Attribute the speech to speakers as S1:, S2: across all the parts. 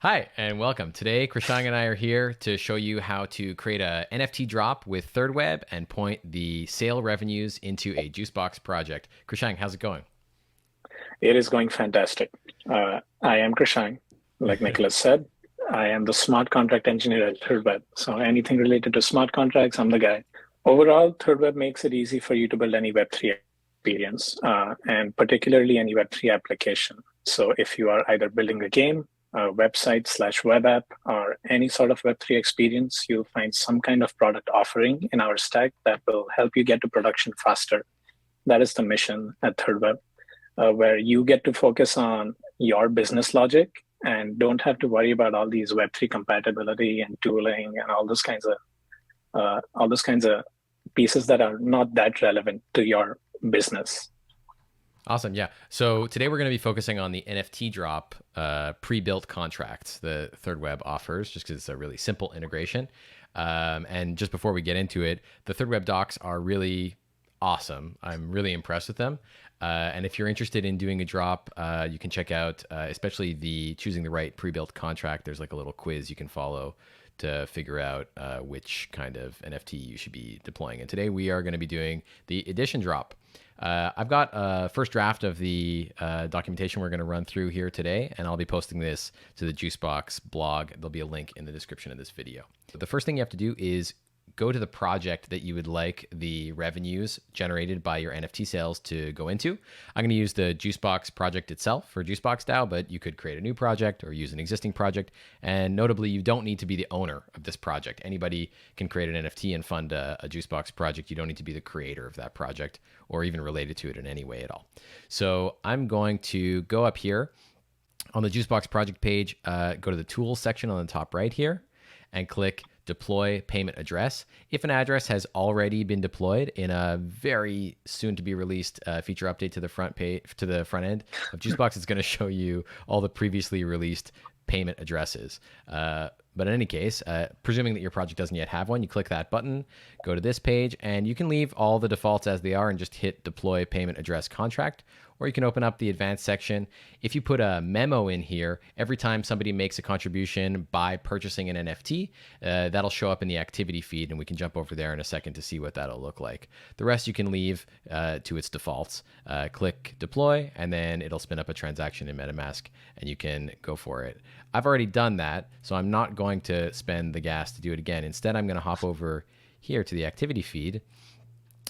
S1: Hi, and welcome. Today, Krishang and I are here to show you how to create a NFT drop with Thirdweb and point the sale revenues into a Juicebox project. Krishang, how's it going?
S2: It is going fantastic. I am Krishang. Like Nicholas said, I am the smart contract engineer at Thirdweb. So anything related to smart contracts, I'm the guy. Overall, Thirdweb makes it easy for you to build any Web3 experience, and particularly any Web3 application. So if you are either building a game, a website slash web app, or any sort of Web3 experience, you'll find some kind of product offering in our stack that will help you get to production faster. That is the mission at Thirdweb, where you get to focus on your business logic and don't have to worry about all these Web3 compatibility and tooling and all those kinds of pieces that are not that relevant to your business.
S1: Awesome. Yeah. So today we're going to be focusing on the NFT drop pre-built contracts the Thirdweb offers, just because it's a really simple integration. And just before we get into it, the Thirdweb docs are really awesome. I'm really impressed with them. And if you're interested in doing a drop, you can check out, especially the choosing the right pre-built contract. There's like a little quiz you can follow to figure out which kind of NFT you should be deploying. And today we are going to be doing the edition drop. I've got a first draft of the documentation we're going to run through here today, and I'll be posting this to the Juicebox blog. There'll be a link in the description of this video. The first thing you have to do is go to the project that you would like the revenues generated by your NFT sales to go into. I'm going to use the Juicebox project itself for Juicebox DAO, but you could create a new project or use an existing project. And notably, you don't need to be the owner of this project. Anybody can create an NFT and fund a Juicebox project. You don't need to be the creator of that project or even related to it in any way at all. So I'm going to go up here on the Juicebox project page, go to the tools section on the top right here and click deploy payment address. If an address has already been deployed in a very soon to be released feature update to the front page, to the front end of Juicebox, it's going to show you all the previously released payment addresses. But in any case, presuming that your project doesn't yet have one, you click that button, go to this page, and you can leave all the defaults as they are and just hit deploy payment address contract, or you can open up the advanced section. If you put a memo in here, every time somebody makes a contribution by purchasing an NFT, that'll show up in the activity feed, and we can jump over there in a second to see what that'll look like. The rest you can leave to its defaults. Click deploy, and then it'll spin up a transaction in MetaMask, and you can go for it. I've already done that, so I'm not going to spend the gas to do it again. Instead, I'm going to hop over here to the activity feed,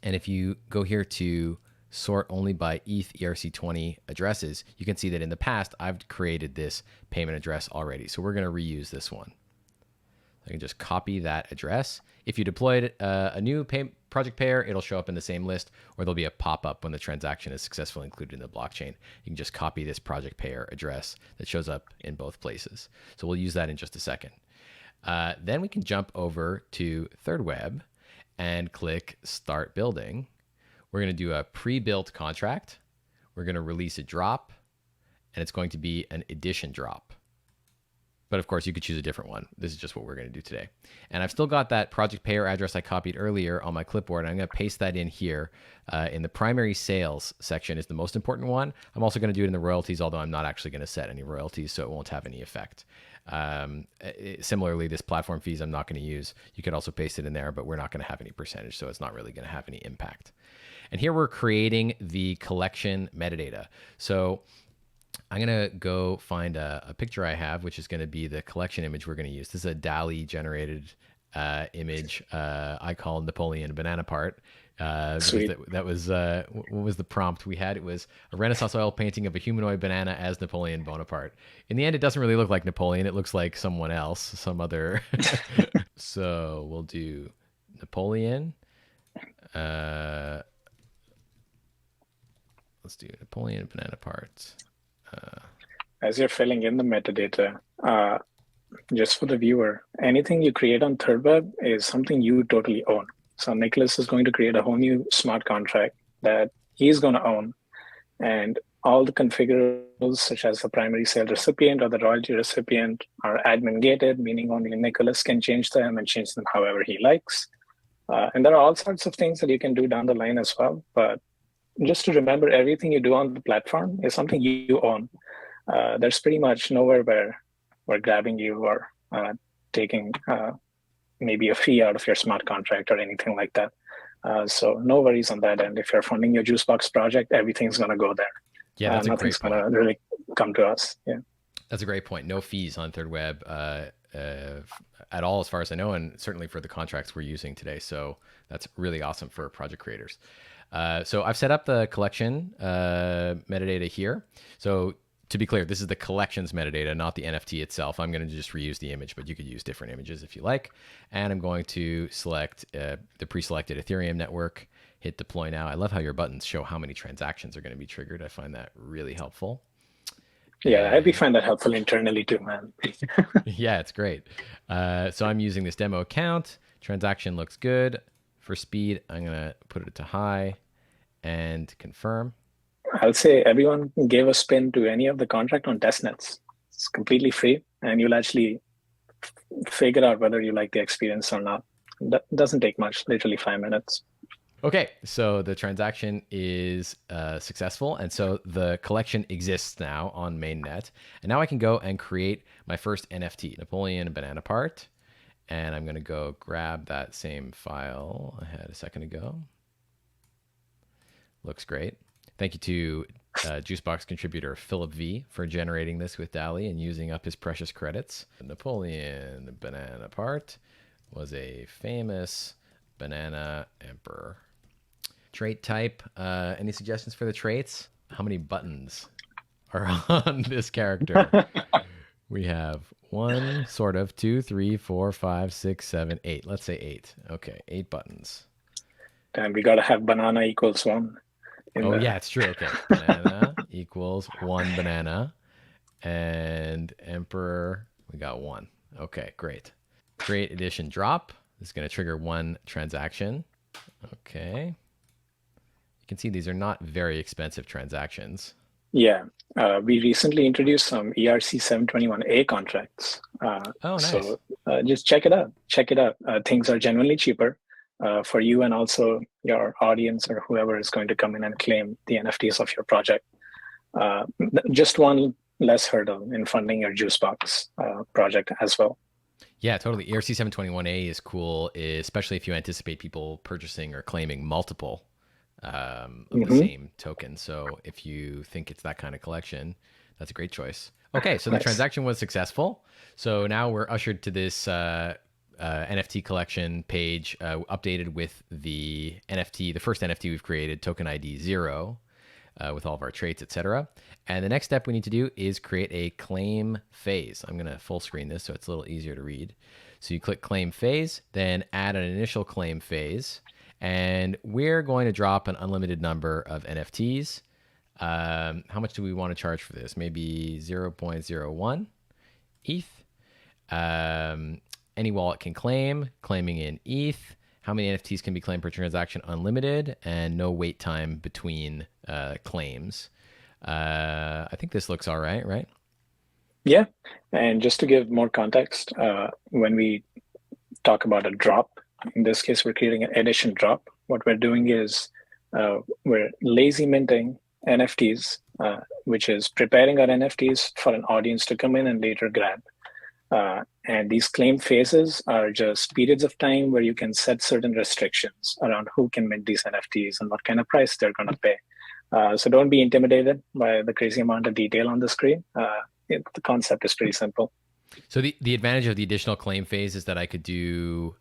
S1: and if you go here to sort only by ETH ERC20 addresses, you can see that in the past, I've created this payment address already. So we're going to reuse this one. I can just copy that address. If you deployed a new project pair, it'll show up in the same list, or there'll be a pop-up when the transaction is successfully included in the blockchain. You can just copy this project pair address that shows up in both places. So we'll use that in just a second. Then we can jump over to Thirdweb and click Start Building. We're going to do a pre-built contract. We're going to release a drop, and it's going to be an edition drop. But of course, you could choose a different one. This is just what we're going to do today. And I've still got that project payer address I copied earlier on my clipboard. I'm going to paste that in here. In the primary sales section is the most important one. I'm also going to do it in the royalties, although I'm not actually going to set any royalties, so it won't have any effect. Similarly, this platform fees I'm not going to use. You could also paste it in there, but we're not going to have any percentage, so it's not really going to have any impact. And here we're creating the collection metadata. So I'm going to go find a picture I have, which is going to be the collection image we're going to use. This is a DALL-E generated image I call Napoleon Bonaparte.
S2: Sweet.
S1: That was what was the prompt we had? It was a Renaissance oil painting of a humanoid banana as Napoleon Bonaparte. In the end, it doesn't really look like Napoleon. It looks like someone else, some other. So we'll do Napoleon. Let's do Napoleon Bonaparte.
S2: As you're filling in the metadata, just for the viewer, anything you create on Thirdweb is something you totally own. So Nicholas is going to create a whole new smart contract that he's going to own. And all the configurables, such as the primary sale recipient or the royalty recipient, are admin gated, meaning only Nicholas can change them and change them however he likes. And there are all sorts of things that you can do down the line as well. But just to remember, everything you do on the platform is something you own. There's pretty much nowhere where were grabbing you or taking maybe a fee out of your smart contract or anything like that. So no worries on that end. If you're funding your Juicebox project, everything's going to go there.
S1: Yeah, that's a
S2: Nothing's
S1: great
S2: going
S1: point.
S2: to really come to us. Yeah.
S1: That's a great point. No fees on Thirdweb at all, as far as I know, and certainly for the contracts we're using today. So that's really awesome for project creators. So I've set up the collection metadata here. So to be clear, this is the collections metadata, not the NFT itself. I'm going to just reuse the image, but you could use different images if you like. And I'm going to select the pre-selected Ethereum network, hit deploy now. I love how your buttons show how many transactions are going to be triggered. I find that really helpful.
S2: Yeah, we find that helpful internally too, man.
S1: Yeah, it's great. So I'm using this demo account. Transaction looks good. For speed, I'm going to put it to high and confirm.
S2: I'll say everyone gave a spin to any of the contract on testnets. It's completely free, and you'll actually figure out whether you like the experience or not. That doesn't take much, literally 5 minutes.
S1: Okay, so the transaction is successful, and so the collection exists now on mainnet. And now I can go and create my first NFT, Napoleon Banana Part. And I'm going to go grab that same file I had a second ago. Looks great. Thank you to Juicebox contributor Philip V for generating this with DALL-E and using up his precious credits. Napoleon Banana Part was a famous banana emperor. Trait type. Any suggestions for the traits? How many buttons are on this character? We have 1, sort of, 2, 3, 4, 5, 6, 7, 8. Let's say 8. Okay, 8 buttons.
S2: And we got to have banana equals 1.
S1: Yeah, it's true. Okay. Banana equals 1 banana. And emperor, we got 1. Okay, great. Create edition drop. This is going to trigger 1 transaction. Okay. You can see these are not very expensive transactions.
S2: Yeah. We recently introduced some ERC-721A contracts.
S1: Oh, nice.
S2: So just check it out. Check it out. Things are genuinely cheaper for you and also your audience or whoever is going to come in and claim the NFTs of your project. Just one less hurdle in funding your Juicebox project as well.
S1: Yeah, totally. ERC-721A is cool, especially if you anticipate people purchasing or claiming multiple of the same token. So if you think it's that kind of collection, that's a great choice. Okay, so the transaction was successful. So now we're ushered to this NFT collection page, updated with the NFT, the first NFT we've created, token ID 0, with all of our traits, etc. And the next step we need to do is create a claim phase. I'm going to full screen this so it's a little easier to read. So you click claim phase, then add an initial claim phase. And we're going to drop an unlimited number of NFTs. How much do we want to charge for this? Maybe 0.01 ETH. Any wallet can claim, claiming in ETH. How many NFTs can be claimed per transaction? Unlimited, and no wait time between claims. I think this looks all right, right?
S2: Yeah. And just to give more context, when we talk about a drop, in this case, we're creating an edition drop. What we're doing is we're lazy minting NFTs, which is preparing our NFTs for an audience to come in and later grab. And these claim phases are just periods of time where you can set certain restrictions around who can mint these NFTs and what kind of price they're going to pay. So don't be intimidated by the crazy amount of detail on the screen. The concept is pretty simple.
S1: So the advantage of the additional claim phase is that I could do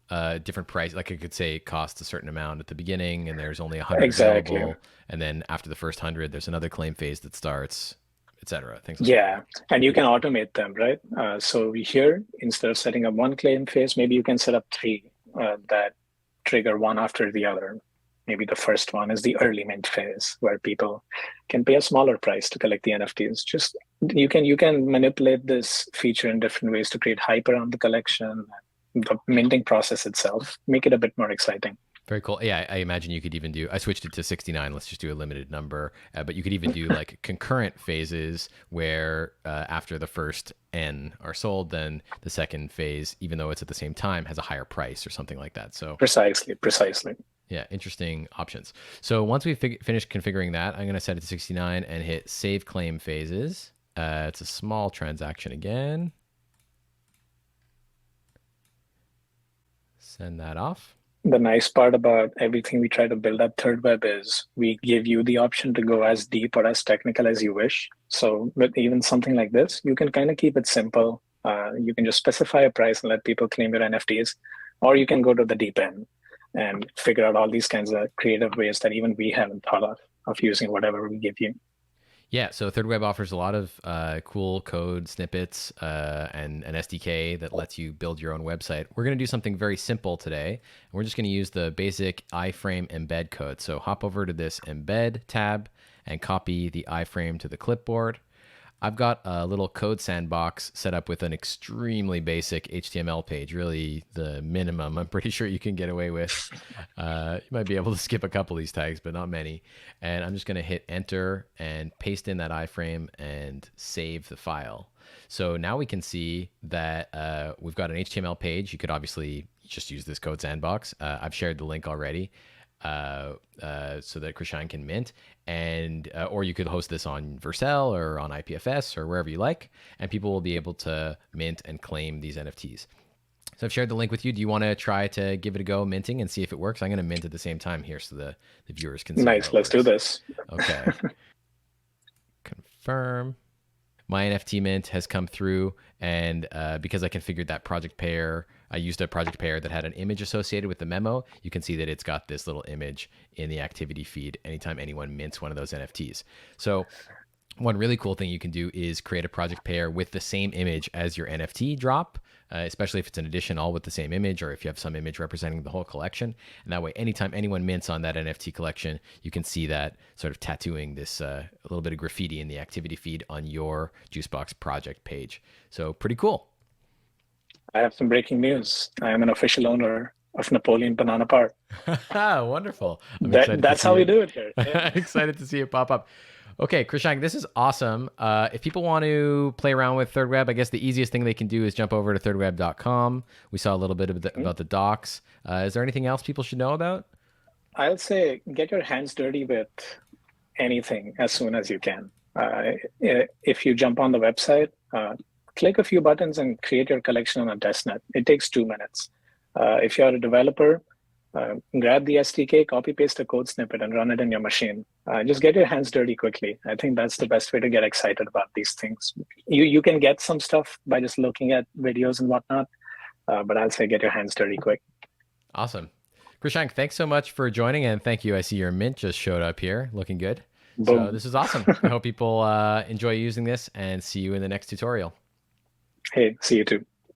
S1: different price. Like I could say it costs a certain amount at the beginning and there's only 100 available. And then after the first 100, there's another claim phase that starts, etc.
S2: Yeah, and you can automate them, right? So here, instead of setting up one claim phase, maybe you can set up 3 that trigger one after the other. Maybe the first one is the early mint phase, where people can pay a smaller price to collect the NFTs. Just you can manipulate this feature in different ways to create hype around the collection, the minting process itself, make it a bit more exciting.
S1: Very cool. Yeah, I imagine you could even do, I switched it to 69. Let's just do a limited number. But you could even do like concurrent phases where after the first N are sold, then the second phase, even though it's at the same time, has a higher price or something like that. So
S2: Precisely.
S1: Yeah, interesting options. So once we finish configuring that, I'm going to set it to 69 and hit save claim phases. It's a small transaction again. Send that off.
S2: The nice part about everything we try to build at Thirdweb is we give you the option to go as deep or as technical as you wish. So with even something like this, you can kind of keep it simple. You can just specify a price and let people claim your NFTs, or you can go to the deep end and figure out all these kinds of creative ways that even we haven't thought of using whatever we give you.
S1: Yeah, so Thirdweb offers a lot of cool code snippets and an SDK that lets you build your own website. We're going to do something very simple today. And we're just going to use the basic iframe embed code. So hop over to this embed tab and copy the iframe to the clipboard. I've got a little code sandbox set up with an extremely basic HTML page, really the minimum I'm pretty sure you can get away with. You might be able to skip a couple of these tags, but not many. And I'm just going to hit enter and paste in that iframe and save the file. So now we can see that we've got an HTML page. You could obviously just use this code sandbox. I've shared the link already. So that Krishan can mint, and or you could host this on Vercel or on IPFS or wherever you like, and people will be able to mint and claim these NFTs. So I've shared the link with you. Do you want to try to give it a go minting and see if it works? I'm going to mint at the same time here so the viewers can see.
S2: Nice, let's do this.
S1: Okay. Confirm. My NFT mint has come through, and because I configured that project pair, I used a project pair that had an image associated with the memo. You can see that it's got this little image in the activity feed anytime anyone mints one of those NFTs. So one really cool thing you can do is create a project pair with the same image as your NFT drop, especially if it's an edition all with the same image, or if you have some image representing the whole collection. And that way, anytime anyone mints on that NFT collection, you can see that sort of tattooing this a little bit of graffiti in the activity feed on your Juicebox project page. So pretty cool.
S2: I have some breaking news. I am an official owner of Napoleon Banana Park.
S1: Wonderful.
S2: That's how we do it here. Yeah.
S1: Excited to see it pop up. Okay, Krishank, this is awesome. If people want to play around with Thirdweb, I guess the easiest thing they can do is jump over to thirdweb.com. We saw a little bit of about the docs. Is there anything else people should know about?
S2: I'll say get your hands dirty with anything as soon as you can. If you jump on the website, click a few buttons and create your collection on a testnet. It takes 2 minutes. If you're a developer, grab the SDK, copy paste a code snippet and run it in your machine. Just get your hands dirty quickly. I think that's the best way to get excited about these things. You can get some stuff by just looking at videos and whatnot, but I'll say get your hands dirty quick.
S1: Awesome. Krishank, thanks so much for joining, and thank you. I see your mint just showed up here, looking good.
S2: Boom.
S1: So this is awesome. I hope people enjoy using this, and see you in the next tutorial.
S2: Hey, see you too.